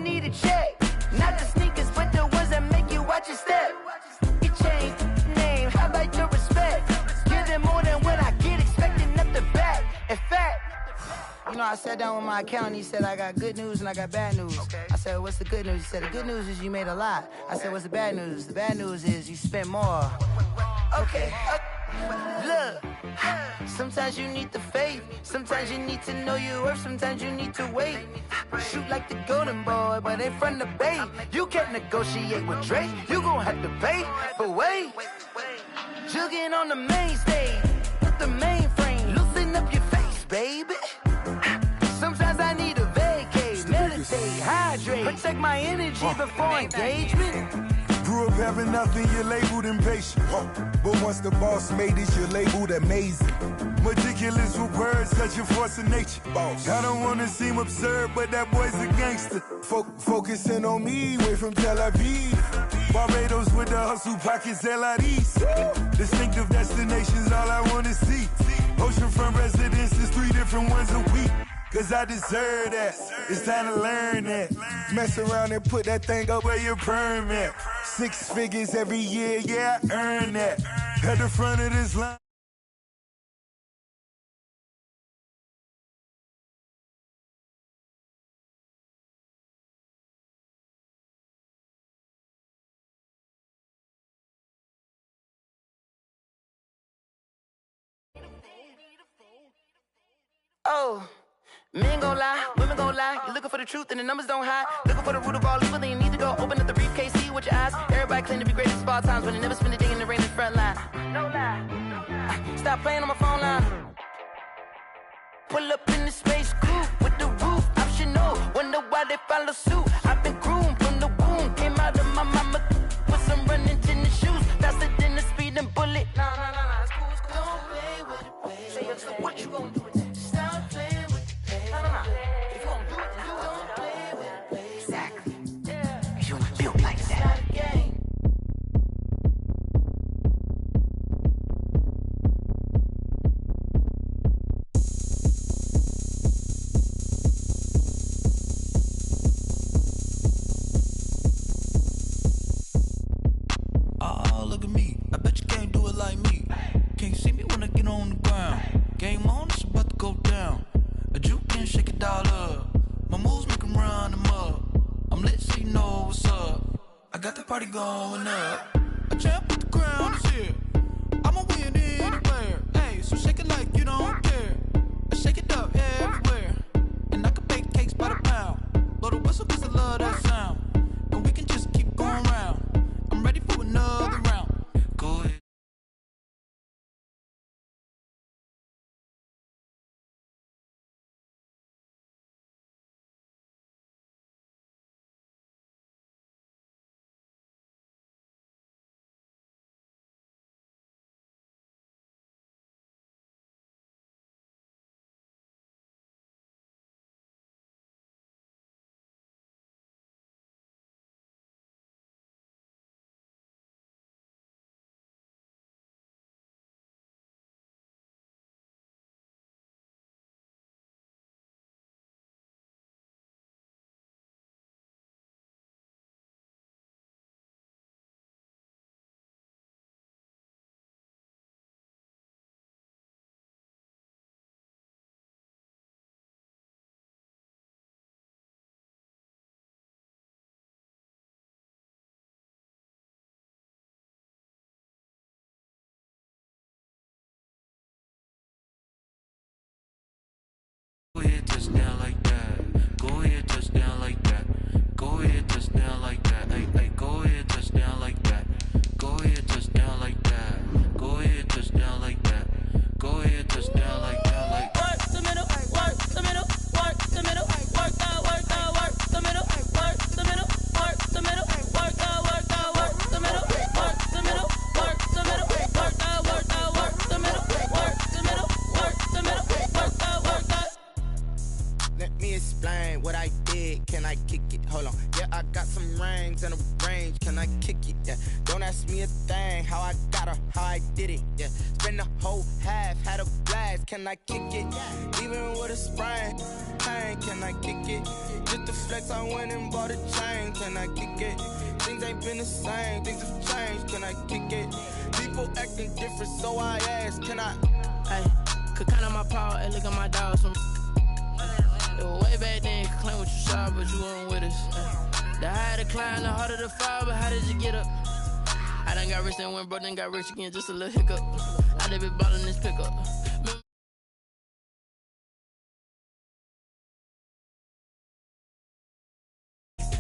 need a check. Not the sneakers, but the ones that make you watch your step. You change name, how about your respect? Give them more than what I get, expecting nothing back. In fact, you know, I sat down with my accountant, he said, I got good news and I got bad news. I said, what's the good news? He said, the good news is you made a lot. I said, what's the bad news? The bad news is you spent more. Okay. Look, sometimes you need the faith. Sometimes you need to know your worth. Sometimes you need to wait. Shoot like the golden boy, but in front of the bay. You can't negotiate with Drake. You gon' have to pay. But wait, jugging on the main stage. Put the mainframe, loosen up your face, baby. Sometimes I need a vacate, meditate, hydrate, protect my energy before engagement. Grew up having nothing, you're labeled impatient. But once the boss made it, you're labeled amazing. Meticulous with words, such a force of nature. I don't wanna seem absurd, but that boy's a gangster. Focusing on me, way from Tel Aviv. Barbados with the hustle pockets, LIDs. Distinctive destinations, all I wanna see. Oceanfront residences, 3 different ones a week. Cause I deserve that, it's time to learn that. Mess around and put that thing up where your permit. 6 figures every year, yeah, I earn that. At the front of this line. Oh. Men gon' lie, women gon' lie. You're looking for the truth and the numbers don't hide. Looking for the root of all evil, then you need to go open up the briefcase, see with your eyes. Everybody claim to be greatest of all times, but they never spend a day in the rain in the front line. No lie. Stop playing on my phone line. Pull up in the space coupe with the roof optional. Wonder why they follow suit. I've been groomed from the womb. Came out of my mama with some running tennis shoes. Faster than the speeding bullet. Nah, it's cool, it's cool. Don't play with it, baby. Say so what you gon' do with that? Stop playing with it. If you gon' do it, then don't play with it, baby. Exactly. Yeah. Cause you ain't built like that. It's not a game. Oh, look at me. I bet you can't do it like me. Can't see me when I get on the ground. Game on, it's about to go down. A juke can shake it all up. My moves make 'em run them up. I'm lit so you know what's up. I got the party going up. A champ with the crown is here. I'ma win anywhere. Hey, so shake it like you don't care. I shake it up everywhere. And I can bake cakes by the pound. Blow the whistle 'cause I love that sound. And we can just keep going round. I'm ready for another round. Go ahead. Go ahead, touch down like that. Go ahead, touch down like that. Go ahead, touch down like that. Hey, go ahead, touch down like that. Go ahead, touch down like that. Go ahead, touch down like that. Go ahead, touch down like that. Like work the middle, work the middle, work the middle, work the middle, work the middle, work the middle, work the middle, work the middle, work the middle, work the middle, work the middle, work the middle, work the middle, work the. Let me explain what I did. Can I kick it? Hold on. Yeah, I got some rings and a range. Can I kick it? Yeah. Don't ask me a thing. How I got her, how I did it. Yeah. Spend the whole half, had a blast. Can I kick it? Even with a sprain, pain. Can I kick it? Just to flex, I went and bought a chain. Can I kick it? Things ain't been the same. Things have changed. Can I kick it? People acting different, so I asked, can I? Hey, could count on my power, and look at my dogs from. It was way back then, could claim what you saw, but you weren't with us. The higher the climb, the harder the fall, but how did you get up? I done got rich, then went broke, then got rich again, just a little hiccup. I done been ballin' this pickup.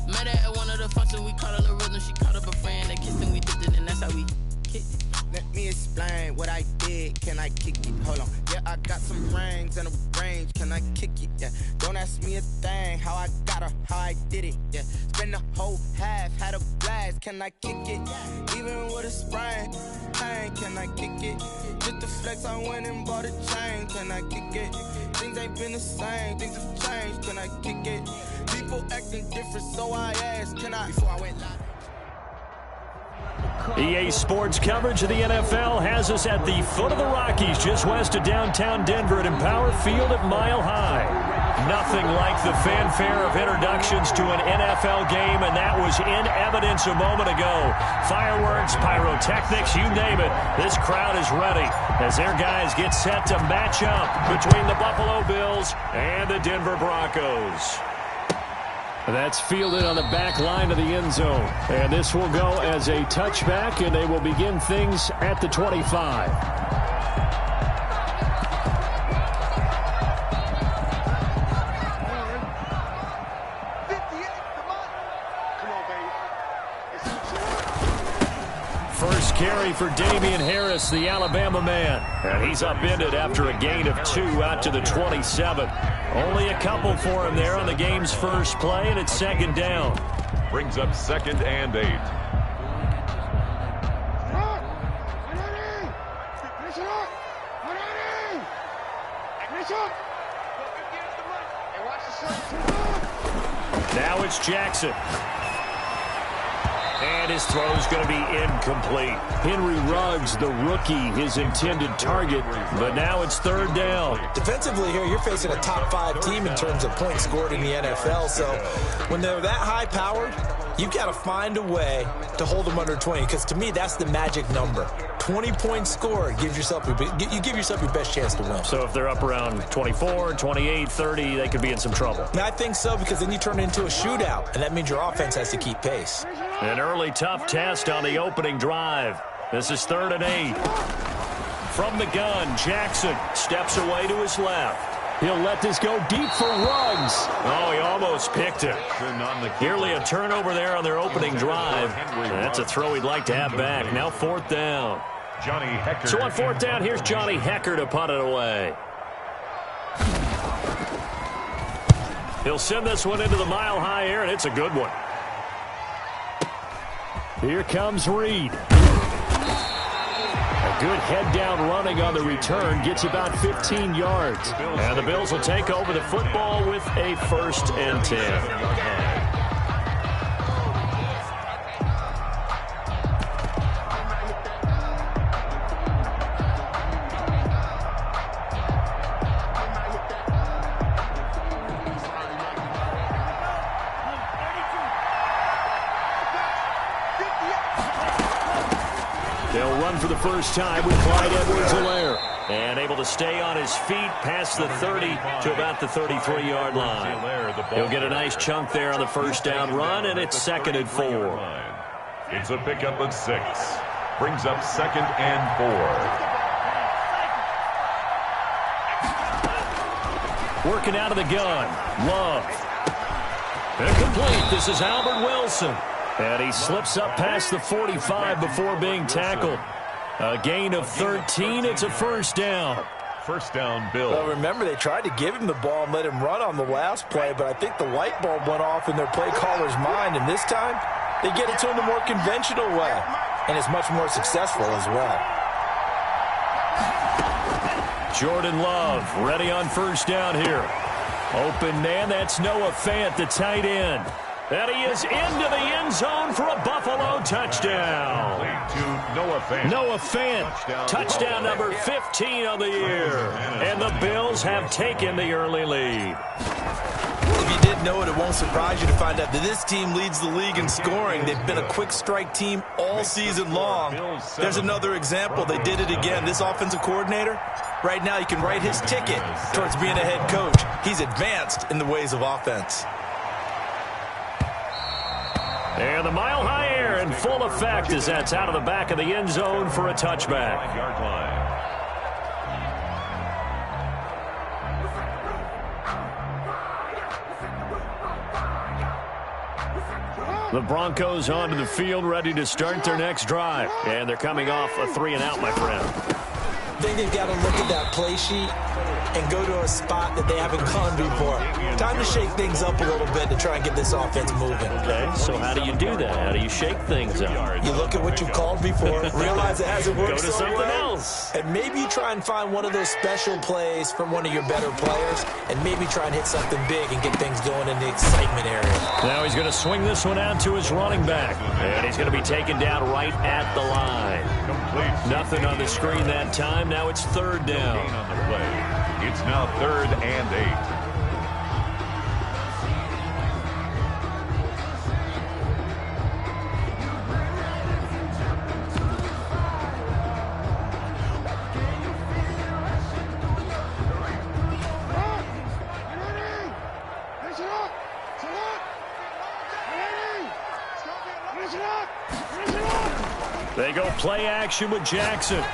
Met her at one of the functions, we caught a little rhythm, she caught up a friend, they kissed and we dipped it, and that's how we kicked it. Let me explain what I did. Can I kick it? Hold on. Yeah, I got some rings and a range. Can I kick it? Yeah. Don't ask me a thing. How I got her, how I did it. Yeah. Spend the whole half, had a blast. Can I kick it? Even with a sprain. Pain, can I kick it? Just to flex, I went and bought a chain. Can I kick it? Things ain't been the same. Things have changed. Can I kick it? People acting different, so I asked, can I? Before I went live. EA Sports coverage of the NFL has us at the foot of the Rockies, just west of downtown Denver at Empower Field at Mile High. Nothing like the fanfare of introductions to an NFL game, and that was in evidence a moment ago. Fireworks, pyrotechnics, you name it. This crowd is ready as their guys get set to match up between the Buffalo Bills and the Denver Broncos. That's fielded on the back line of the end zone. And this will go as a touchback, and they will begin things at the 25. First carry for Damian Harris, the Alabama man. And he's upended after a gain of 2 out to the 27. Only a couple for him there on the game's first play, and it's second down. Brings up 2nd and 8. Now it's Jackson. And his throw's going to be incomplete. Henry Ruggs, the rookie, his intended target, but now it's 3rd down. Defensively here, you're facing a top 5 team in terms of points scored in the NFL, so when they're that high-powered, you've got to find a way to hold them under 20, because to me, that's the magic number. 20 points scored, you give yourself your best chance to win. So if they're up around 24, 28, 30, they could be in some trouble. And I think so, because then you turn it into a shootout, and that means your offense has to keep pace. An early tough test on the opening drive. This is 3rd and 8. From the gun, Jackson steps away to his left. He'll let this go deep for Ruggs. Oh, he almost picked it. Nearly a turnover there on their opening drive. That's a throw he'd like to have back. Now 4th down. Johnny Hecker. So on 4th down, here's Johnny Hecker to punt it away. He'll send this one into the Mile High air, and it's a good one. Here comes Reed. A good head-down running on the return. Gets about 15 yards. And the Bills will take over the football with a 1st and 10. They'll run for the first time with Clyde Edwards-Helaire. And able to stay on his feet past the 30 to about the 33-yard line. He'll get a nice chunk there on the first down run, and it's 2nd and 4. It's a pickup of 6. Brings up 2nd and 4. Working out of the gun. Love. Incomplete. This is Albert Wilson. And he slips up past the 45 before being tackled. A gain of 13. It's a 1st down. 1st down, Bill. Well, remember, they tried to give him the ball and let him run on the last play, but I think the light bulb went off in their play caller's mind, and this time they get it to him the more conventional way, and it's much more successful as well. Jordan Love ready on 1st down here. Open man, that's Noah Fant, the tight end. And he is into the end zone for a Buffalo touchdown. Noah Fant, touchdown number 15 on the year. And the Bills have taken the early lead. If you didn't know it won't surprise you to find out that this team leads the league in scoring. They've been a quick strike team all season long. There's another example. They did it again. This offensive coordinator, right now, you can write his ticket towards being a head coach. He's advanced in the ways of offense. And the mile-high air in full effect as that's out of the back of the end zone for a touchback. Yard line. The Broncos onto the field, ready to start their next drive. And they're coming off a 3-and-out, my friend. I think they've got to look at that play sheet and go to a spot that they haven't gone before. Time to shake things up a little bit to try and get this offense moving. Okay, so how do you do that? How do you shake things up? You look at what you called before, realize it hasn't worked Go to so something well, else. and maybe you try and find one of those special plays from one of your better players, and maybe try and hit something big and get things going in the excitement area. Now he's going to swing this one out to his running back, and he's going to be taken down right at the line. Complete. Nothing on the screen that time. Now it's third down. Gain on the play. It's now 3rd and 8. They go play action with Jackson.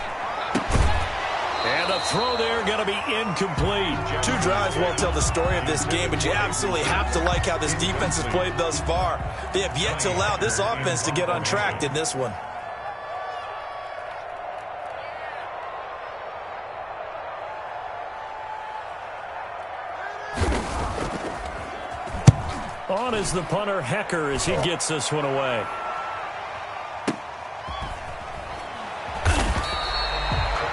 And the throw there going to be incomplete. 2 drives won't tell the story of this game, but you absolutely have to like how this defense has played thus far. They have yet to allow this offense to get on track in this one. On is the punter, Hecker, as he gets this one away.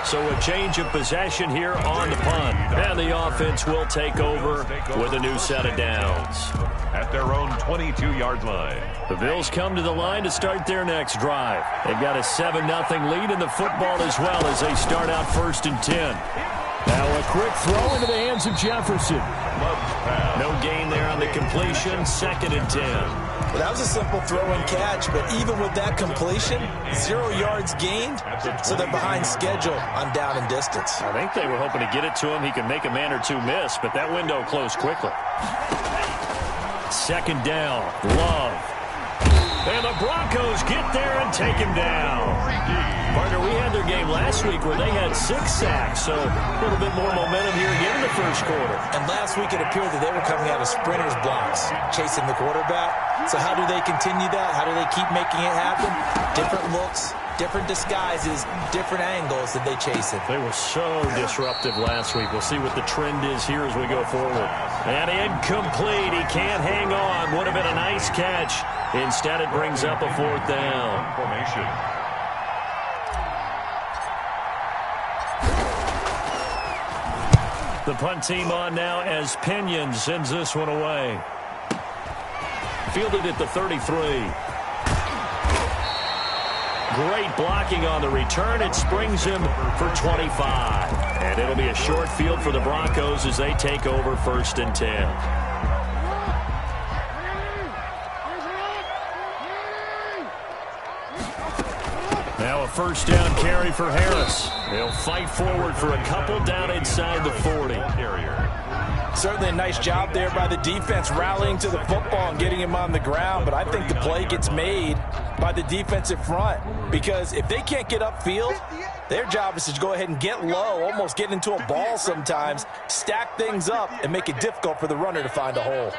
So a change of possession here on the punt. And the offense will take over with a new set of downs. At their own 22-yard line. The Bills come to the line to start their next drive. They've got a 7-0 lead in the football as well as they start out 1st and 10. Now a quick throw into the hands of Jefferson. No gain there on the completion. 2nd and 10. Well, that was a simple throw and catch, but even with that completion, 0 yards gained, so they're behind schedule on down and distance. I think they were hoping to get it to him. He could make a man or two miss, but that window closed quickly. 2nd down, Love. And the Broncos get there and take him down. Partner, we had their game last week where they had 6 sacks, so a little bit more momentum here again in the first quarter. And last week it appeared that they were coming out of sprinters blocks, chasing the quarterback. So how do they continue that? How do they keep making it happen? Different looks, different disguises, different angles that they chase it. They were so disruptive last week. We'll see what the trend is here as we go forward. And incomplete. He can't hang on. Would have been a nice catch. Instead, it brings up a 4th down. Formation. The punt team on now as Pinion sends this one away. Fielded at the 33. Great blocking on the return. It springs him for 25. And it'll be a short field for the Broncos as they take over 1st and 10. Now a 1st down carry for Harris. They'll fight forward for a couple down inside the 40. Certainly a nice job there by the defense rallying to the football and getting him on the ground, but I think the play gets made by the defensive front because if they can't get upfield, their job is to go ahead and get low, almost get into a ball sometimes, stack things up, and make it difficult for the runner to find a hole.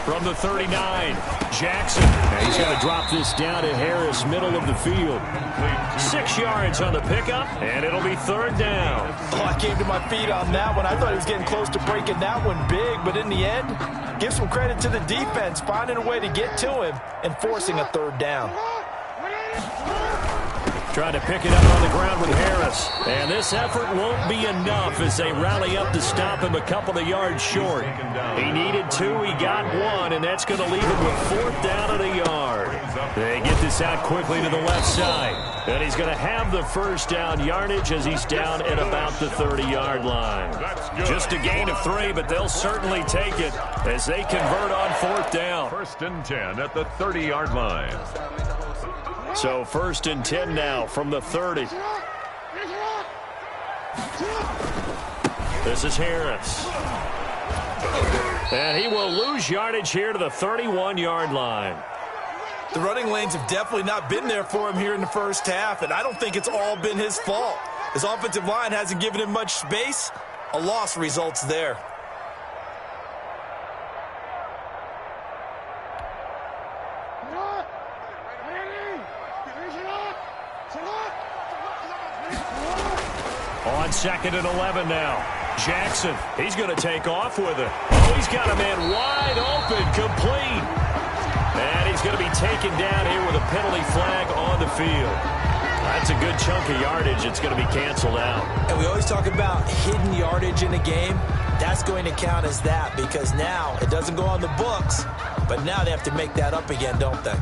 From the 39, Jackson. Now he's going to drop this down to Harris, middle of the field. 6 yards on the pickup, and it'll be 3rd down. Oh, I came to my feet on that one. I thought he was getting close to breaking that one big, but in the end, give some credit to the defense, finding a way to get to him and forcing a 3rd down. Trying to pick it up on the ground with Harris. And this effort won't be enough as they rally up to stop him a couple of yards short. He needed 2, he got 1, and that's going to leave him with 4th down and a yard. They get this out quickly to the left side. And he's going to have the 1st down yardage as he's down at about the 30-yard line. Just a gain of 3, but they'll certainly take it as they convert on 4th down. 1st and 10 at the 30-yard line. So 1st and 10 now from the 30. This is Harris. And he will lose yardage here to the 31-yard line. The running lanes have definitely not been there for him here in the first half, and I don't think it's all been his fault. His offensive line hasn't given him much space. A loss results there. On 2nd and 11 now. Jackson, he's going to take off with it. Oh, he's got a man wide open, complete. And he's going to be taken down here with a penalty flag on the field. That's a good chunk of yardage. It's going to be canceled out. And we always talk about hidden yardage in a game. That's going to count as that because now it doesn't go on the books, but now they have to make that up again, don't they?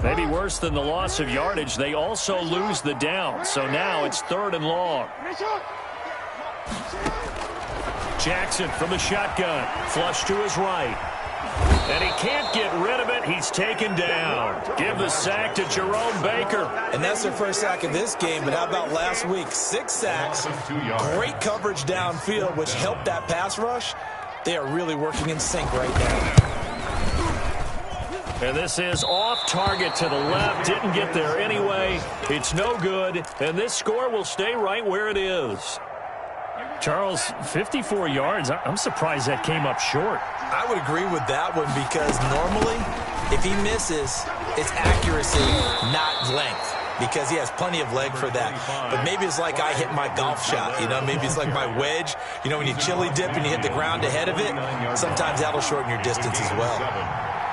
Maybe worse than the loss of yardage, they also lose the down. So now it's 3rd and long. Jackson from the shotgun. Flush to his right. And he can't get rid of it. He's taken down. Give the sack to Jerome Baker. And that's their first sack of this game. But how about last week? 6 sacks. Great coverage downfield, which helped that pass rush. They are really working in sync right now. And this is off target to the left. Didn't get there anyway. It's no good. And this score will stay right where it is. Charles, 54 yards. I'm surprised that came up short. I would agree with that one because normally if he misses, it's accuracy, not length. Because he has plenty of leg for that. But maybe it's like I hit my golf shot. You know, maybe it's like my wedge. You know, when you chili dip and you hit the ground ahead of it, sometimes that'll shorten your distance as well.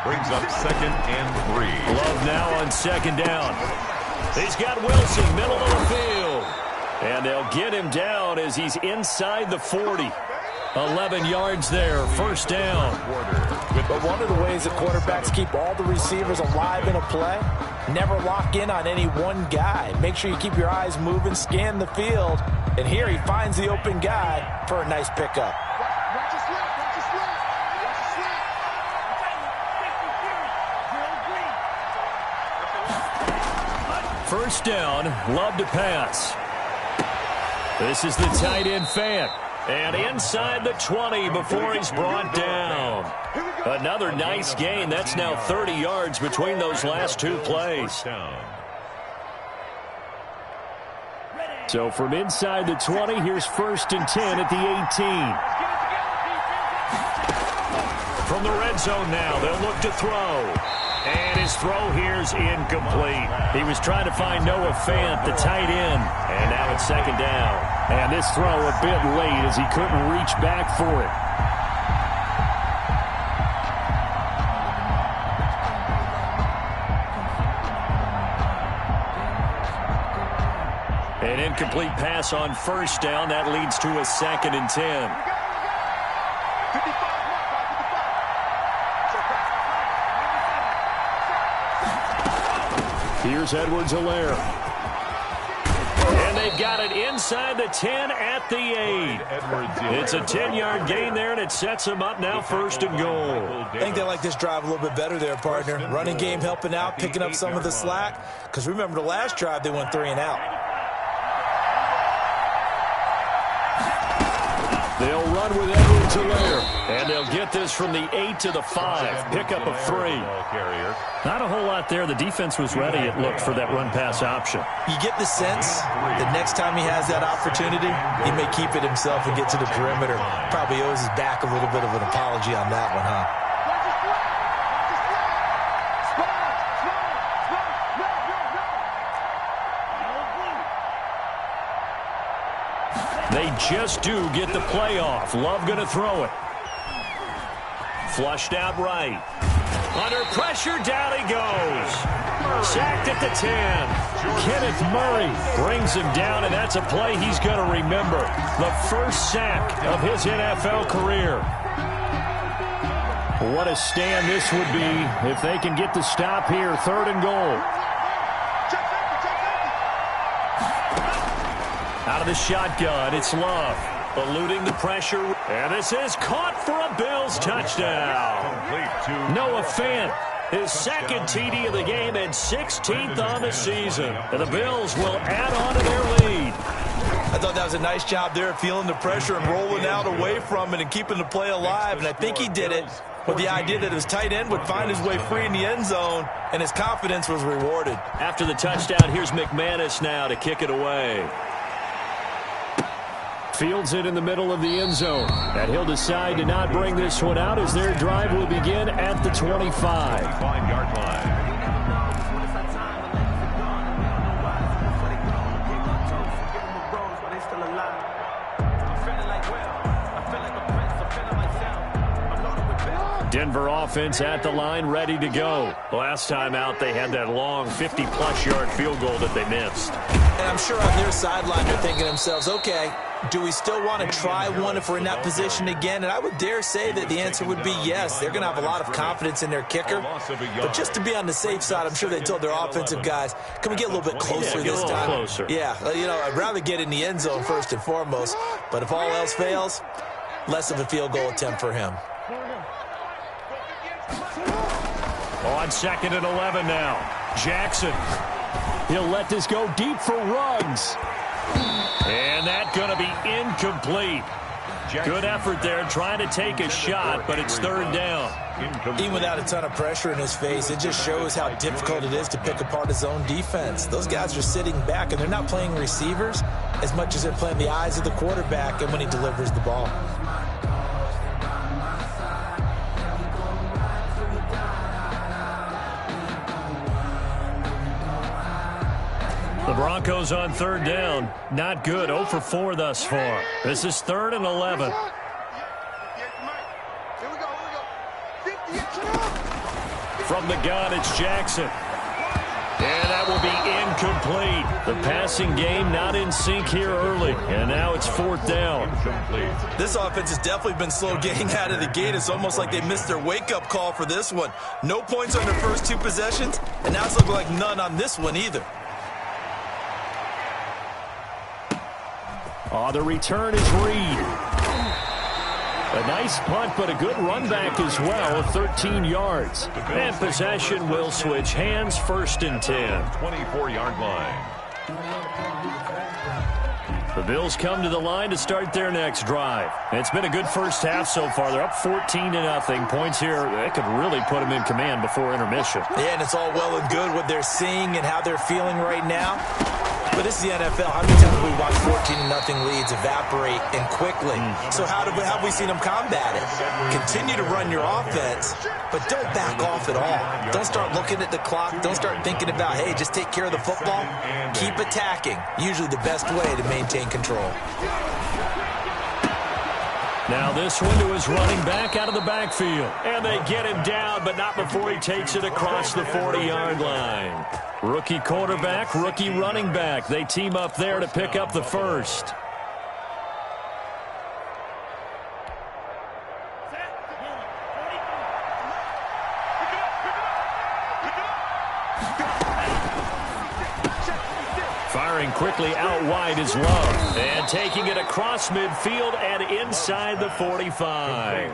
Brings up 2nd and 3. Love now on 2nd down. He's got Wilson, middle of the field. And they'll get him down as he's inside the 40. 11 yards there, 1st down. But one of the ways that quarterbacks keep all the receivers alive in a play, never lock in on any one guy. Make sure you keep your eyes moving, scan the field. And here he finds the open guy for a nice pickup. First down, Love to pass. This is the tight end Fant. And inside the 20 before he's brought down. Another nice gain. That's now 30 yards between those last 2 plays. So from inside the 20, here's 1st and 10 at the 18. From the red zone now, they'll look to throw. And his throw here's incomplete. He was trying to find Noah Fant, the tight end. And now it's 2nd down. And this throw a bit late as he couldn't reach back for it. An incomplete pass on 1st down. That leads to a 2nd and 10. Here's Edwards-Helaire. And they've got it inside the 10 at the 8. It's a 10-yard gain there, and it sets them up now 1st and goal. I think they like this drive a little bit better there, partner. Running game helping out, picking up some of the slack. Because remember, the last drive, they went 3 and out. They'll run with Edwards-Helaire. And they'll get this from the 8 to the 5. Pickup of 3. Not a whole lot there. The defense was ready, it looked, for that run-pass option. You get the sense that next time he has that opportunity, he may keep it himself and get to the perimeter. Probably owes his back a little bit of an apology on that one, huh? They just do get the playoff. Love going to throw it. Flushed out right. Under pressure, down he goes. Sacked at the 10. Kenneth Murray brings him down, and that's a play he's going to remember. The first sack of his NFL career. What a stand this would be if they can get the stop here. 3rd and goal. Out of the shotgun, it's Love. Eluding the pressure. And this is caught for a Bills touchdown. Noah Fant, his second TD of the game and 16th on the season. And the Bills will add on to their lead. I thought that was a nice job there, feeling the pressure and rolling out away from it and keeping the play alive. And I think he did it with the idea that his tight end would find his way free in the end zone, and his confidence was rewarded. After the touchdown, here's McManus now to kick it away. Fields it in the middle of the end zone. And he'll decide to not bring this one out as their drive will begin at the 25. 5-yard line. Denver offense at the line, ready to go. Last time out, they had that long 50-plus yard field goal that they missed. And I'm sure on their sideline they're thinking to themselves, okay, do we still want to try one if we're in that position again? And I would dare say that the answer would be yes. They're going to have a lot of confidence in their kicker. But just to be on the safe side, I'm sure they told their offensive guys, can we get a little bit closer this time? Closer. Yeah, you know, I'd rather get in the end zone first and foremost. But if all else fails, less of a field goal attempt for him. On 2nd and 11 now. Jackson. He'll let this go deep for Ruggs. And that's going to be incomplete. Good effort there trying to take a shot, but it's 3rd down. Even without a ton of pressure in his face, it just shows how difficult it is to pick apart his own defense. Those guys are sitting back, and they're not playing receivers as much as they're playing the eyes of the quarterback and when he delivers the ball. The Broncos on 3rd down. Not good. 0 for 4 thus far. This is 3rd and 11. From the gun, it's Jackson. And that will be incomplete. The passing game not in sync here early. And now it's 4th down. This offense has definitely been slow getting out of the gate. It's almost like they missed their wake-up call for this one. No points on their first 2 possessions, and now it's looking like none on this one either. The return is Reed. A nice punt, but a good run back as well of 13 yards. And possession will switch hands, 1st and 10. 24-yard line. The Bills come to the line to start their next drive. It's been a good first half so far. They're up 14-0. Points here, that could really put them in command before intermission. Yeah, and it's all well and good what they're seeing and how they're feeling right now. But this is the NFL. How many times have we watched 14-0 leads evaporate and quickly? So how have we seen them combat it? Continue to run your offense, but don't back off at all. Don't start looking at the clock. Don't start thinking about, hey, just take care of the football. Keep attacking. Usually the best way to maintain control. Now this one to his running back out of the backfield. And they get him down, but not before he takes it across the 40-yard line. Rookie quarterback, rookie running back. They team up there to pick up the first. Firing quickly out wide is Love. And taking it across midfield and inside the 45.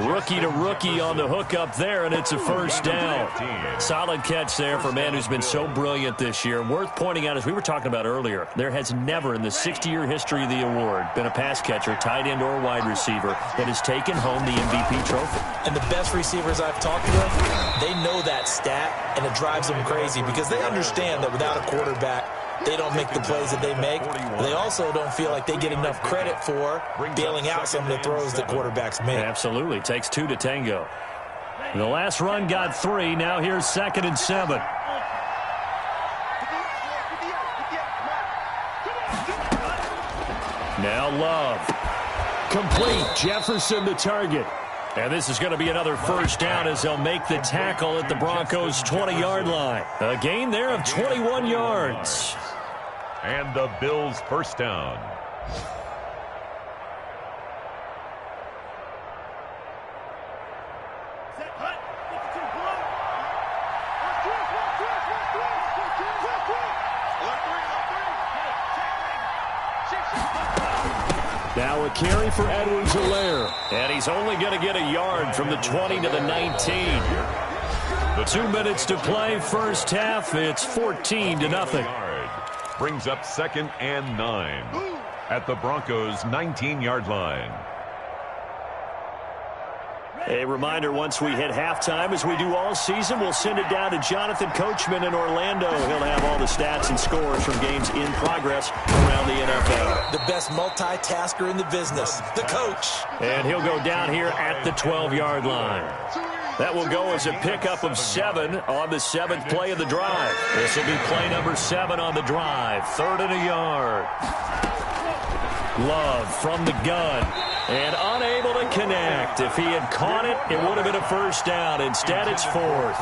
Rookie to rookie on the hook up there, and it's a 1st down. Solid catch there for a man who's been so brilliant this year. Worth pointing out, as we were talking about earlier, there has never in the 60-year history of the award been a pass catcher, tight end or wide receiver that has taken home the MVP trophy. And the best receivers I've talked with, they know that stat, and it drives them crazy because they understand that without a quarterback, they don't make the plays that they make. They also don't feel like they get enough credit for bailing out some of the throws that quarterbacks make. Absolutely. Takes 2 to tango. The last run got 3. Now here's 2nd and 7. Now Love. Complete. Jefferson the target. And this is going to be another first down as they'll make the tackle at the Broncos' 20-yard line. A gain there of 21 yards. And the Bills' first down. Now a carry for Edwards-Helaire. And he's only going to get a yard from the 20 to the 19. 2 minutes to play, first half. It's 14-0. Brings up 2nd and 9 at the Broncos' 19-yard line. A reminder, once we hit halftime, as we do all season, we'll send it down to Jonathan Coachman in Orlando. He'll have all the stats and scores from games in progress around the NFL. The best multitasker in the business, the coach. And he'll go down here at the 12-yard line. That will go as a pickup of 7 on the 7th play of the drive. This will be play number 7 on the drive. 3rd and a yard. Love from the gun. And unable to connect. If he had caught it, it would have been a first down. Instead, it's 4th.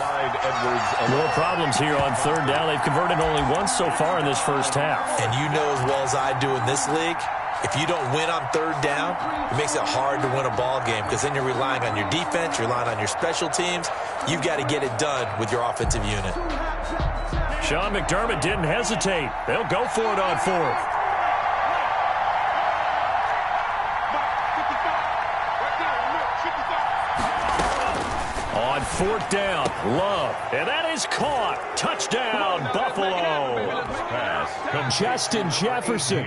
More problems here on 3rd down. They've converted only once so far in this first half. And you know as well as I do in this league, if you don't win on 3rd down, it makes it hard to win a ball game because then you're relying on your defense, you're relying on your special teams. You've got to get it done with your offensive unit. Sean McDermott didn't hesitate. They'll go for it on 4th. On 4th down, Love. And that is caught. Touchdown, Buffalo. Justin Jefferson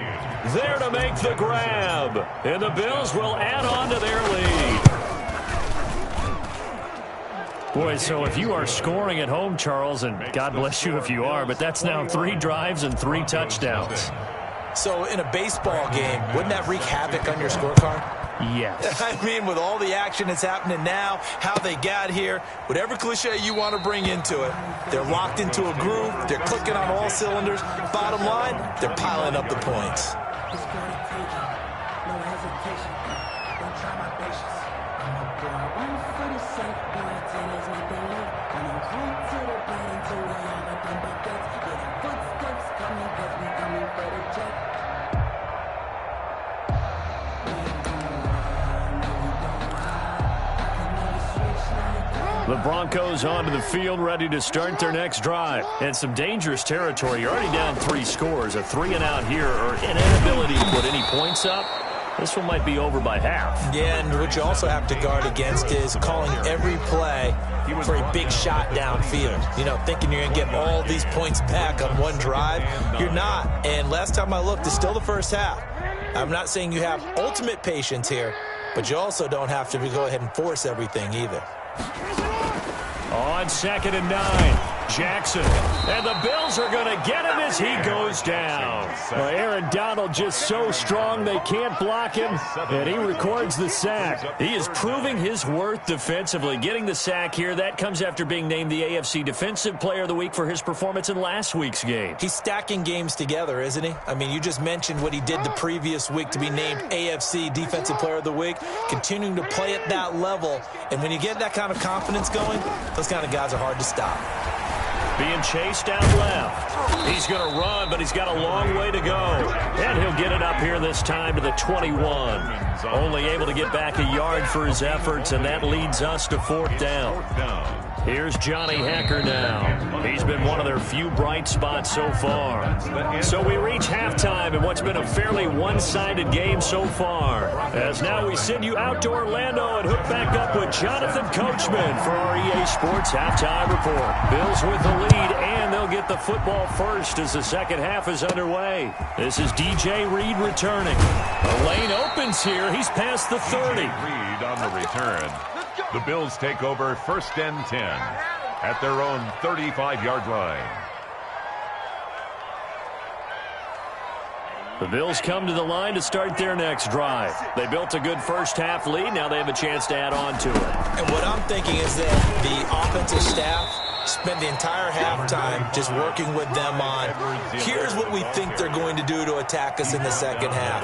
there to make the grab. And the Bills will add on to their lead. Boy, so if you are scoring at home, Charles, and God bless you if you are, but that's now 3 drives and 3 touchdowns. So in a baseball game, wouldn't that wreak havoc on your scorecard? Yes. I mean, with all the action that's happening now, how they got here, whatever cliche you want to bring into it, they're locked into a groove, they're clicking on all cylinders. Bottom line, they're piling up the points. The Broncos onto the field, ready to start their next drive. And some dangerous territory. You're already down 3 scores. A 3-and-out here, or an inability to put any points up. This one might be over by half. Yeah, and what you also have to guard against is calling every play for a big shot downfield. You know, thinking you're going to get all these points back on one drive. You're not. And last time I looked, it's still the first half. I'm not saying you have ultimate patience here, but you also don't have to go ahead and force everything either. On 2nd and 9, Jackson. And the Bills are going to get him as he goes down. Well, Aaron Donald just so strong they can't block him, and he records the sack. He is proving his worth defensively. Getting the sack here, that comes after being named the AFC Defensive Player of the Week for his performance in last week's game. He's stacking games together, isn't he? I mean, you just mentioned what he did the previous week to be named AFC Defensive Player of the Week, continuing to play at that level. And when you get that kind of confidence going, those kind of guys are hard to stop. Being chased out left. He's going to run, but he's got a long way to go. And he'll get it up here this time to the 21. Only able to get back a yard for his efforts, and that leads us to 4th down. Here's Johnny Hekker now. He's been one of their few bright spots so far. So we reach halftime in what's been a fairly one-sided game so far. As now we send you out to Orlando and hook back up with Jonathan Coachman for our EA Sports Halftime Report. Bills with the lead, and they'll get the football first as the second half is underway. This is DJ Reed returning. The lane opens here. He's past the 30. Reed on the return. The Bills take over 1st and 10 at their own 35-yard line. The Bills come to the line to start their next drive. They built a good first-half lead. Now they have a chance to add on to it. And what I'm thinking is that the offensive staff spent the entire halftime just working with them on, here's what we think they're going to do to attack us in the second half.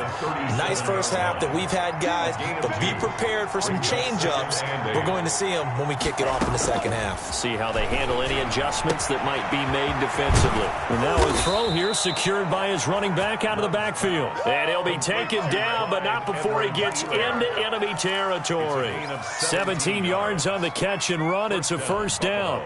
Nice first half that we've had, guys, but be prepared for some change-ups. We're going to see them when we kick it off in the second half. See how they handle any adjustments that might be made defensively. And now a throw here secured by his running back out of the backfield. And he'll be taken down, but not before he gets into enemy territory. 17 yards on the catch and run. It's a first down.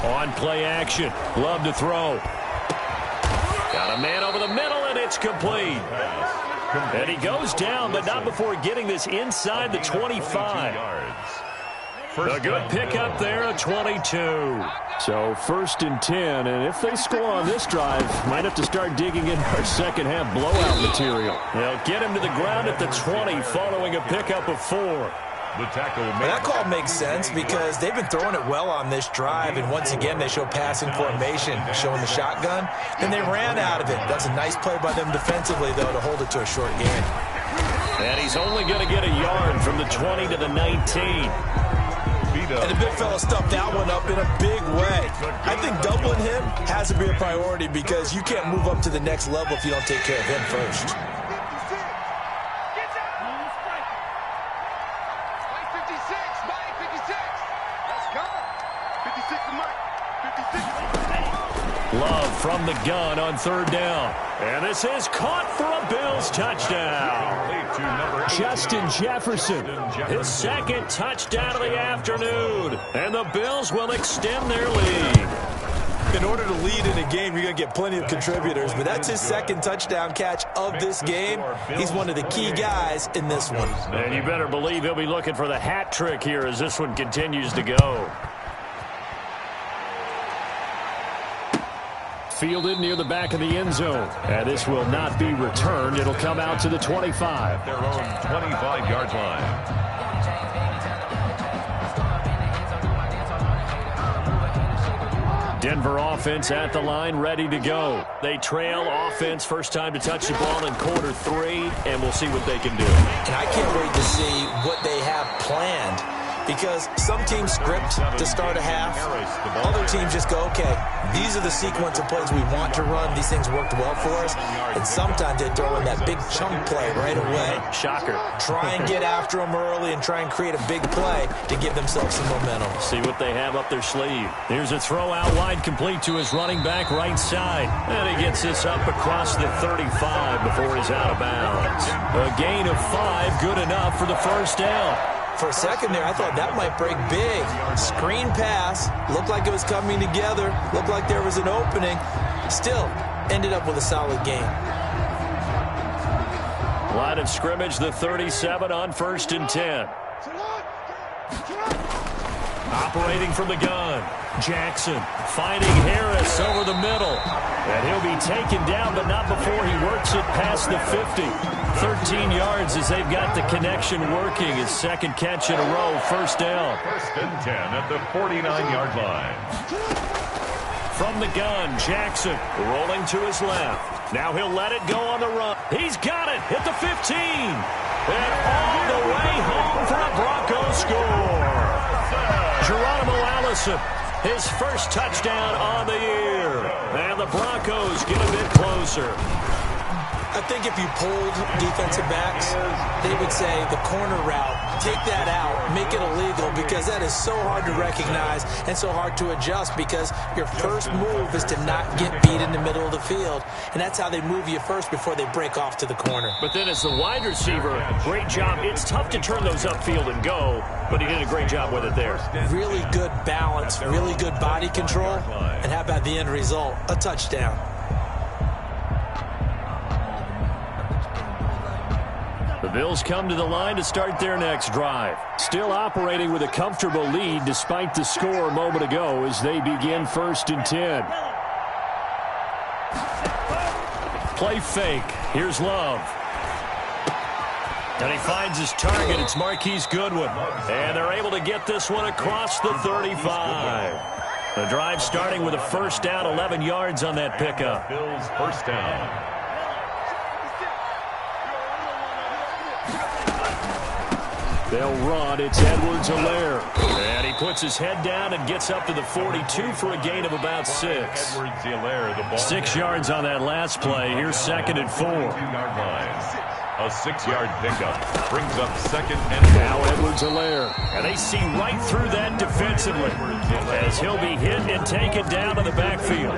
On play action. Love to throw. Got a man over the middle, and it's complete. And he goes down, but not before getting this inside the 25. A good pickup there, a 22. So 1st and 10, and if they score on this drive, might have to start digging in our second half blowout material. They'll get him to the ground at the 20 following a pickup of 4. That call makes sense because they've been throwing it well on this drive, and once again they show passing formation, showing the shotgun. Then they ran out of it. That's a nice play by them defensively, though, to hold it to a short gain. And he's only going to get a yard from the 20 to the 19. And the big fella stuffed that one up in a big way. I think doubling him has to be a priority because you can't move up to the next level if you don't take care of him first. Love from the gun on 3rd down. And this is caught for a Bills touchdown. Justin Jefferson, his 2nd touchdown of the afternoon. And the Bills will extend their lead. In order to lead in a game, you're going to get plenty of contributors, but that's his 2nd touchdown catch of this game. He's one of the key guys in this one. And you better believe he'll be looking for the hat trick here as this one continues to go. Fielded near the back of the end zone. And this will not be returned. It'll come out to the 25. Their own 25-yard line. Denver offense at the line, ready to go. They trail offense, first time to touch the ball in quarter 3, and we'll see what they can do. And I can't wait to see what they have planned. Because some teams script to start a half. Other teams just go, okay, these are the sequence of plays we want to run. These things worked well for us. And sometimes they throw in that big chunk play right away. Shocker. Try and get after them early and try and create a big play to give themselves some momentum. See what they have up their sleeve. Here's a throw out wide complete to his running back right side. And he gets this up across the 35 before he's out of bounds. A gain of 5, good enough for the first down. For a second there, I thought that might break big. Screen pass. Looked like it was coming together. Looked like there was an opening. Still, ended up with a solid game. Line of scrimmage, the 37 on 1st and 10. Operating from the gun. Jackson finding Harris over the middle. And he'll be taken down, but not before he works it past the 50. 13 yards as they've got the connection working. His 2nd catch in a row, first down. 1st and 10 at the 49-yard line. From the gun, Jackson rolling to his left. Now he'll let it go on the run. He's got it at the 15. And all the way home for a Broncos score. Geronimo Allison, his first touchdown on the year. And the Broncos get a bit closer. I think if you polled defensive backs, they would say the corner route, take that out, make it illegal, because that is so hard to recognize and so hard to adjust because your first move is to not get beat in the middle of the field. And that's how they move you first before they break off to the corner. But then as the wide receiver, great job. It's tough to turn those upfield and go, but he did a great job with it there. Really good balance, really good body control, and how about the end result? A touchdown. The Bills come to the line to start their next drive. Still operating with a comfortable lead despite the score a moment ago as they begin 1st and 10. Play fake. Here's Love. And he finds his target. It's Marquise Goodwin. And they're able to get this one across the 35. The drive starting with a first down, 11 yards on that pickup. Bills first down. They'll run. It's Edwards-Helaire. And he puts his head down and gets up to the 42 for a gain of about 6. Edwards-Helaire, the ball 6 yards on that last play. Here's 2nd and 4. 2-yard line. A 6-yard pickup brings up 2nd and 4. Now Edwards-Helaire. And they see right through that defensively as he'll be hit and taken down to the backfield.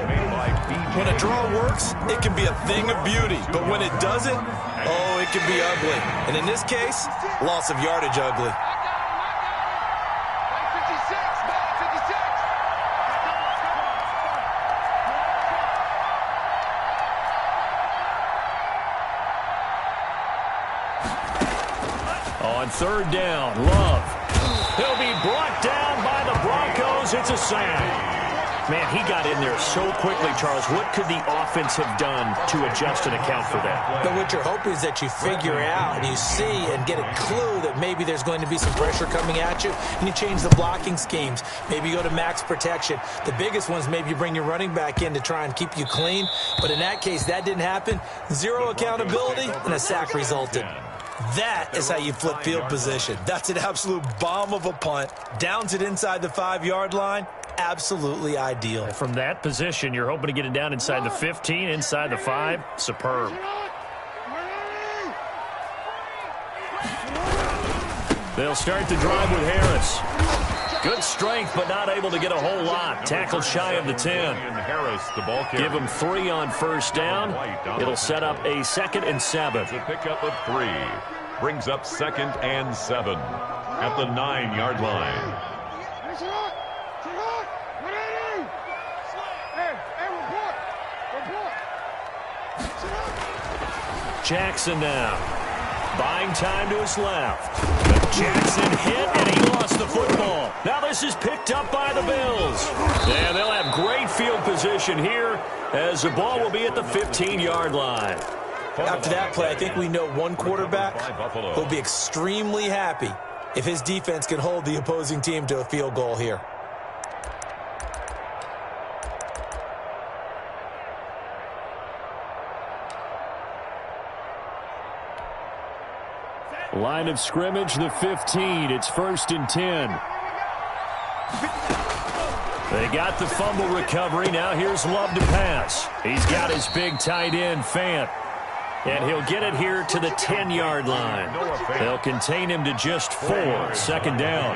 When a draw works, it can be a thing of beauty. But when it doesn't, oh, it can be ugly. And in this case, loss of yardage ugly. On 3rd down, Love. He'll be brought down by the Broncos. It's a sack. Man, he got in there so quickly, Charles. What could the offense have done to adjust and account for that? But what you're hoping is that you figure out and you see and get a clue that maybe there's going to be some pressure coming at you, and you change the blocking schemes. Maybe you go to max protection. The biggest ones, maybe you bring your running back in to try and keep you clean. But in that case, that didn't happen. 0 accountability, and a sack resulted. That is how you flip field position. That's an absolute bomb of a punt. Downs it inside the 5-yard line. Absolutely ideal. From that position, you're hoping to get it down inside the 15, inside the 5. Superb. They'll start the drive with Harris. Good strength, but not able to get a whole lot. Tackled shy of the 10. Harris, the ball carrier. Give him 3 on 1st down. It'll set up a 2nd and 7. It's a pickup of 3. Brings up 2nd and 7 at the 9-yard line. Jackson now. Buying time to his left. But Jackson hit, and he lost the football. Now this is picked up by the Bills. And they'll have great field position here as the ball will be at the 15-yard line. After that play, I think we know one quarterback will be extremely happy if his defense can hold the opposing team to a field goal here. Line of scrimmage, the 15. It's 1st and 10. They got the fumble recovery. Now here's Love to pass. He's got his big tight end, Fant. And he'll get it here to the 10-yard line. They'll contain him to just 4. 2nd down.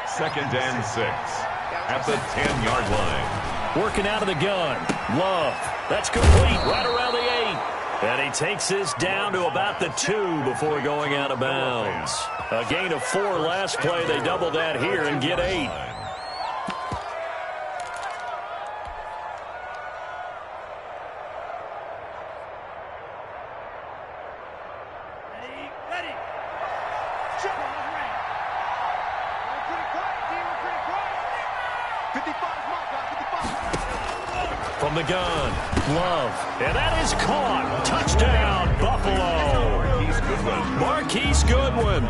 2nd and 6 at the 10-yard line. Working out of the gun. Love. That's complete right around the 8. And he takes this down to about the 2 before going out of bounds. A gain of 4 last play. They double that here and get 8. From the gun, Love, and that is caught. Touchdown, Buffalo. Marquise Goodwin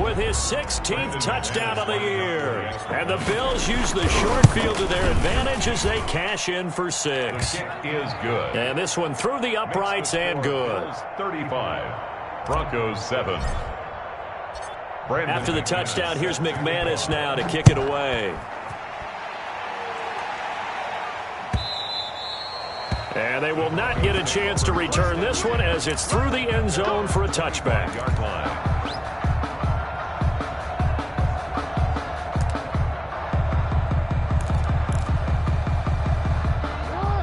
with his 16th touchdown of the year. And the Bills use the short field to their advantage as they cash in for 6. Is good. And this one through the uprights and good. 35. Broncos 7. After the touchdown, here's McManus now to kick it away. And they will not get a chance to return this one as it's through the end zone for a touchback.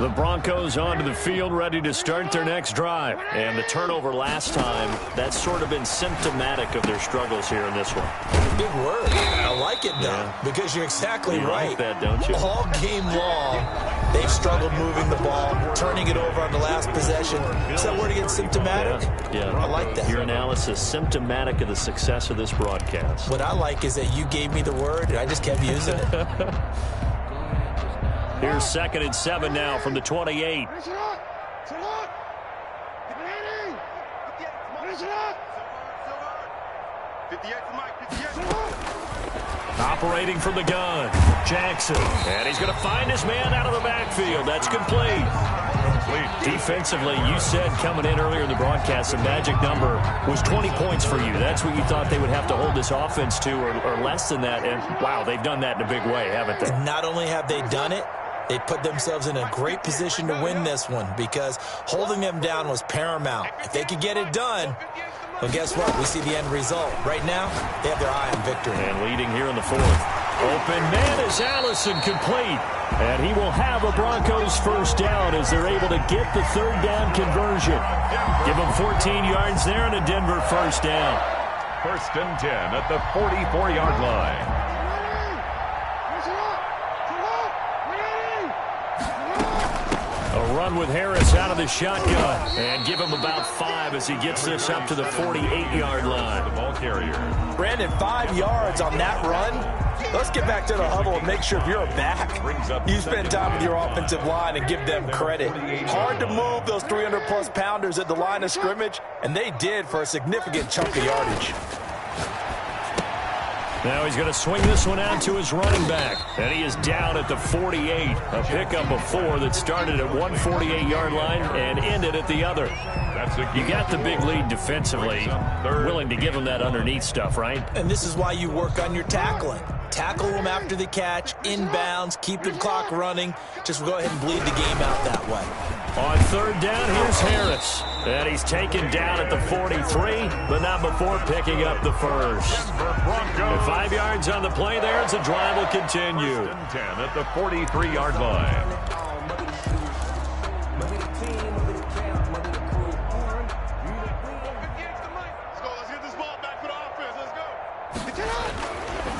The Broncos onto the field, ready to start their next drive. And the turnover last time, that's sort of been symptomatic of their struggles here in this one. Big word. I like it, though, because you're exactly right. Like that, don't you? All game long, they've struggled moving the ball, turning it over on the last possession. Is that word again, symptomatic? Yeah. I like that. Your analysis, symptomatic of the success of this broadcast. What I like is that you gave me the word, and I just kept using it. Here's 2nd and 7 now from the 28. Operating from the gun, Jackson. And he's going to find his man out of the backfield. That's complete. Defensively, you said coming in earlier in the broadcast, the magic number was 20 points for you. That's what you thought they would have to hold this offense to, or less than that. And, wow, they've done that in a big way, haven't they? Not only have they done it, they put themselves in a great position to win this one because holding them down was paramount. If they could get it done, well, guess what? We see the end result. Right now, they have their eye on victory. And leading here in the fourth. Open man is Allison, complete. And he will have a Broncos first down as they're able to get the third down conversion. Give them 14 yards there and a Denver first down. 1st and 10 at the 44-yard line. A run with Harris out of the shotgun. And give him about 5 as he gets this up to the 48-yard line. The ball carrier. Brandon, 5 yards on that run. Let's get back to the huddle and make sure if you're a back, you spend time with your offensive line and give them credit. Hard to move those 300-plus pounders at the line of scrimmage, and they did for a significant chunk of yardage. Now he's going to swing this one out to his running back. And he is down at the 48. A pickup of 4 that started at one 48-yard line and ended at the other. You got the big lead defensively. Willing to give him that underneath stuff, right? And this is why you work on your tackling. Tackle them after the catch, inbounds, keep the clock running. Just go ahead and bleed the game out that way. On third down, here's Harris. And he's taken down at the 43, but not before picking up the first. And 5 yards on the play there as the drive will continue. 10 at the 43-yard line.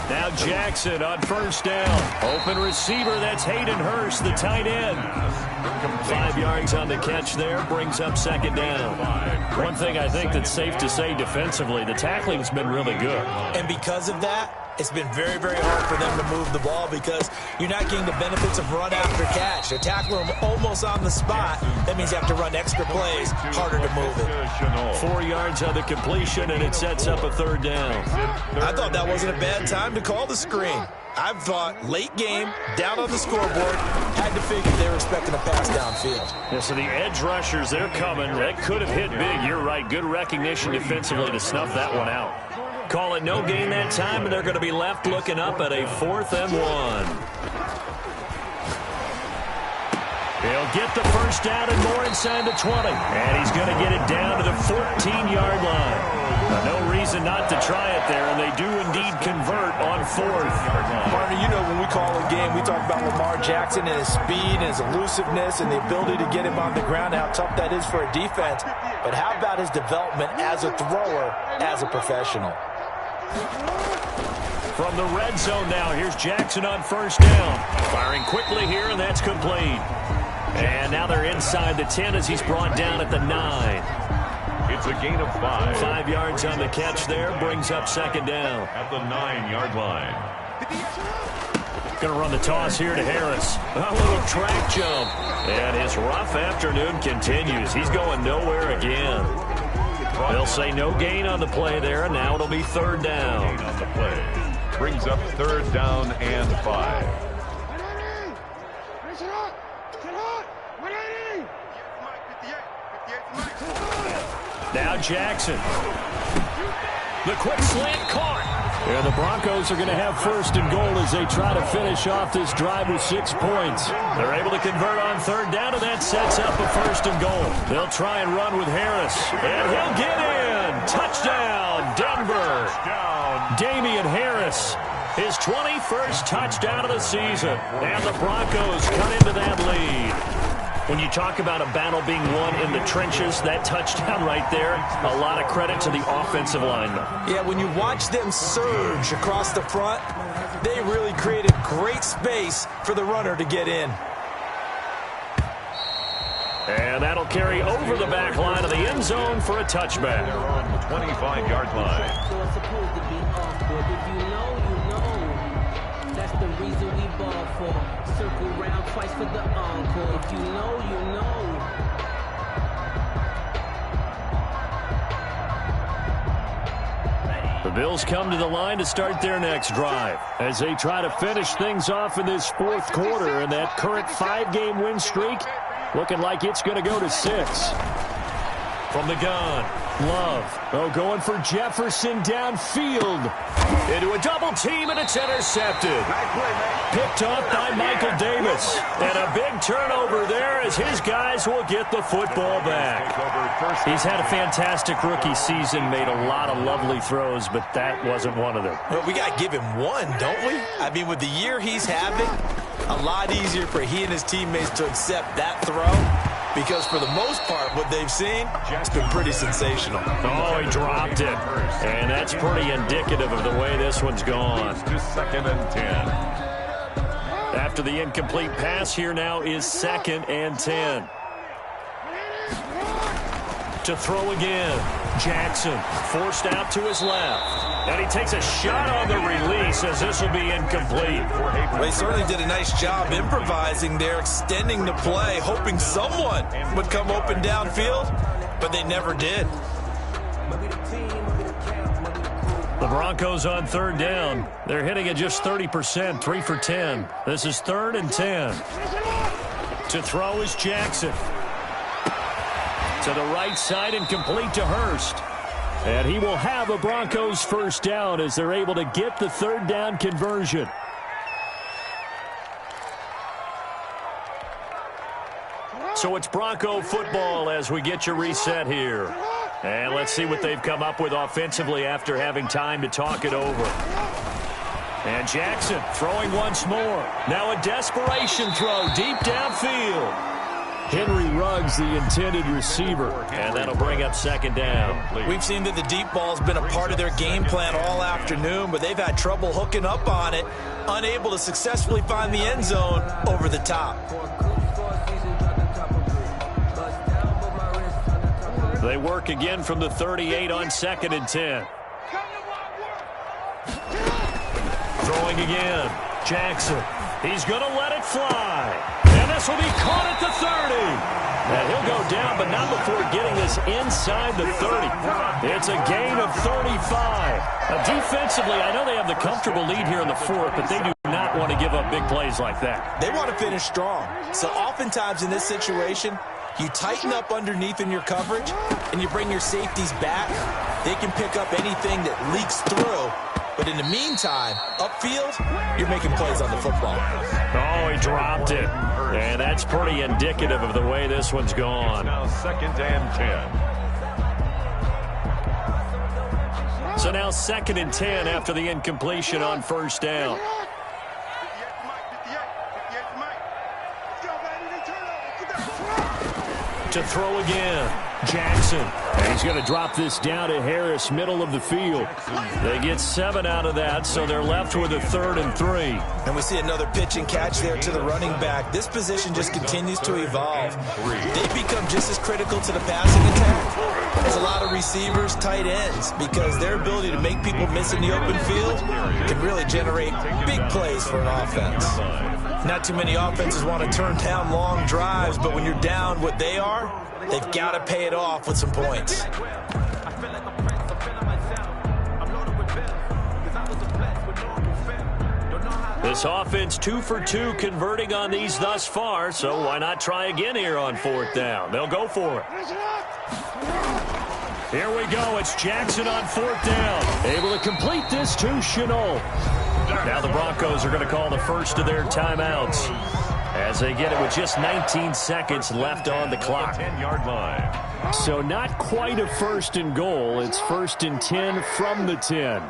Now Jackson on first down. Open receiver, that's Hayden Hurst, the tight end. 5 yards on the catch there, brings up second down. One thing I think that's safe to say defensively, the tackling's been really good. And because of that, it's been very, very hard for them to move the ball because you're not getting the benefits of run after catch. They're tackling them almost on the spot. That means you have to run extra plays, harder to move it. 4 yards on the completion, and it sets up a third down. I thought that wasn't a bad time to call the screen. I thought late game, down on the scoreboard, had to figure they were expecting a pass downfield. Yeah, so the edge rushers, they're coming. That could have hit big. You're right. Good recognition defensively to snuff that one out. Call it no gain that time, and they're going to be left looking up at a 4th and 1. He'll get the first down and more inside the 20. And he's going to get it down to the 14-yard line. No reason not to try it there, and they do indeed convert on 4th. Partner, you know when we call a game, we talk about Lamar Jackson and his speed and his elusiveness and the ability to get him on the ground, how tough that is for a defense. But how about his development as a thrower, as a professional? From the red zone now, here's Jackson on first down. Firing quickly here, and that's complete. And now they're inside the 10 as he's brought down at the 9. It's a gain of 5. 5 yards on the catch there, brings up second down. At the 9-yard line. Going to run the toss here to Harris. A little track jump. And his rough afternoon continues. He's going nowhere again. They'll say no gain on the play there, and now it'll be third down. On the play. Brings up third down and 5. Now Jackson. The quick slant caught. And the Broncos are going to have first and goal as they try to finish off this drive with 6 points. They're able to convert on third down, and that sets up a first and goal. They'll try and run with Harris. And he'll get in. Touchdown, Denver. Damian Harris, his 21st touchdown of the season. And the Broncos cut into that lead. When you talk about a battle being won in the trenches, that touchdown right there, a lot of credit to the offensive linemen. Yeah, when you watch them surge across the front, they really created great space for the runner to get in. And that'll carry over the back line of the end zone for a touchback. They're on the 25-yard line. So it's supposed to be awkward. If you know, you know. That's the reason we ball for. Circle round twice for the encore. If you know, you know. The Bills come to the line to start their next drive as they try to finish things off in this fourth quarter, and that current 5-game win streak looking like it's going to go to 6. From the gun, Love. Going for Jefferson downfield. Into a double team, and it's intercepted. Picked off by Michael Davis. And a big turnover there as his guys will get the football back. He's had a fantastic rookie season, made a lot of lovely throws, but that wasn't one of them. Well, we got to give him one, don't we? I mean, with the year he's having, a lot easier for he and his teammates to accept that throw. Because for the most part, what they've seen, it's been pretty sensational. Oh, he dropped it. And that's pretty indicative of the way this one's gone. To 2nd and 10. After the incomplete pass, here now is 2nd and 10. To throw again. Jackson forced out to his left. And he takes a shot on the release as this will be incomplete. Well, they certainly did a nice job improvising there, extending the play, hoping someone would come open downfield, but they never did. The Broncos on 3rd down. They're hitting at just 30%, 3 for 10. This is 3rd and 10. To throw is Jackson. To the right side and complete to Hurst. And he will have a Broncos first down as they're able to get the 3rd down conversion. So it's Bronco football as we get your reset here. And let's see what they've come up with offensively after having time to talk it over. And Jackson throwing once more. Now a desperation throw deep downfield. Henry Ruggs, the intended receiver, and that'll bring up 2nd down. We've seen that the deep ball's been a part of their game plan all afternoon, but they've had trouble hooking up on it, unable to successfully find the end zone over the top. They work again from the 38 on 2nd and 10. Throwing again. Jackson. He's going to let it fly. And this will be caught at the 30. And he'll go down, but not before getting this inside the 30. It's a gain of 35. Defensively, I know they have the comfortable lead here in the 4th, but they do not want to give up big plays like that. They want to finish strong. So oftentimes in this situation, you tighten up underneath in your coverage, and you bring your safeties back. They can pick up anything that leaks through. But in the meantime, upfield, you're making plays on the football. Oh, he dropped it. And that's pretty indicative of the way this one's gone. Now 2nd and 10. So now 2nd and 10 after the incompletion on 1st down. To throw again. Jackson. And he's going to drop this down to Harris, middle of the field. They get 7 out of that, so they're left with a 3rd and 3. And we see another pitch and catch there to the running back. This position just continues to evolve. They become just as critical to the passing attack as a lot of receivers, tight ends, because their ability to make people miss in the open field can really generate big plays for an offense. Not too many offenses want to turn down long drives, but when you're down what they are, they've got to pay it off with some points. This offense 2 for 2 converting on these thus far, so why not try again here on 4th down? They'll go for it. Here we go. It's Jackson on 4th down. Able to complete this to Shenault. Now the Broncos are going to call the first of their timeouts as they get it with just 19 seconds left on the clock. 10-yard line. So not quite a 1st and goal. It's 1st and 10 from the 10.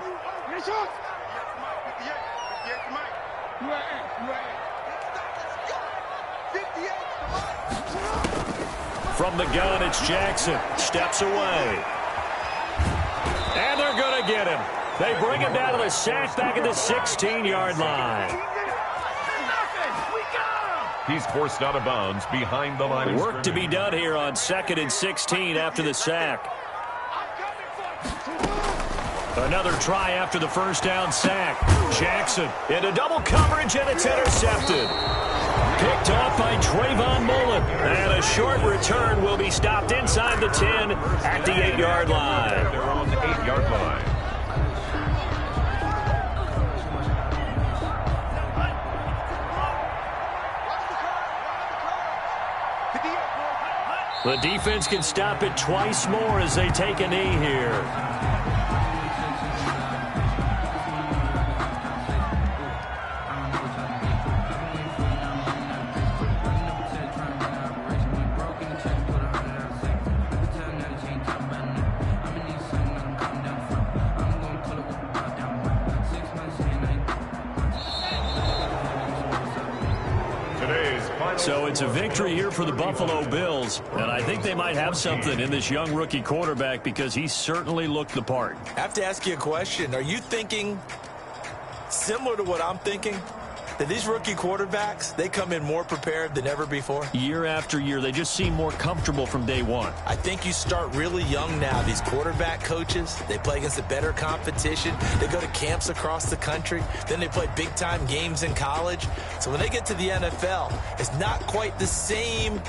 From the gun, it's Jackson. Steps away. And they're going to get him. They bring him down to the sack back at the 16-yard line. He's forced out of bounds behind the line. Work to be done here on 2nd and 16 after the sack. Another try after the 1st down sack. Jackson into double coverage, and it's intercepted. Picked off by Trayvon Mullen. And a short return will be stopped inside the 10 at the 8-yard line. They're on the 8-yard line. The defense can stop it twice more as they take a knee here. So it's a victory here for the Buffalo Bills, and I think they might have something in this young rookie quarterback because he certainly looked the part. I have to ask you a question. Are you thinking similar to what I'm thinking? That these rookie quarterbacks, they come in more prepared than ever before? Year after year, they just seem more comfortable from day one. I think you start really young now. These quarterback coaches, they play against a better competition. They go to camps across the country. Then they play big-time games in college. So when they get to the NFL, it's not quite the same.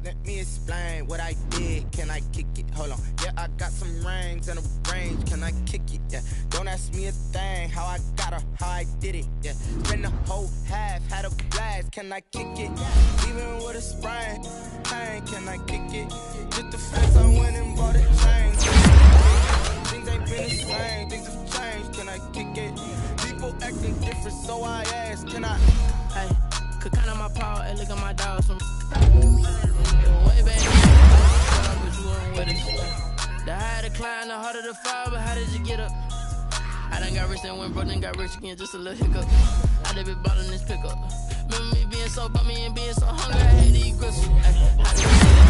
Let me explain what I did. Can I kick it? Hold on. Yeah, I got some rings and a range. Can I kick it? Yeah. Don't ask me a thing. How I got her, how I did it. Yeah. Spend the whole half, had a blast. Can I kick it? Even with a sprain. Pain, can I kick it? Just the fence, I went and bought a chain. Things ain't been the same. Things have changed. Can I kick it? People acting different, so I asked. Can I? Hey, could count on my power and look at my dogs from way back. But you weren't with us. The higher the climb, the harder the fall, but how did you get up? I done got rich and went broke, then got rich again, just a little hiccup. I done been ballin' this pickup. Remember me being so bummy and being so hungry, I had to eat gristle. How did you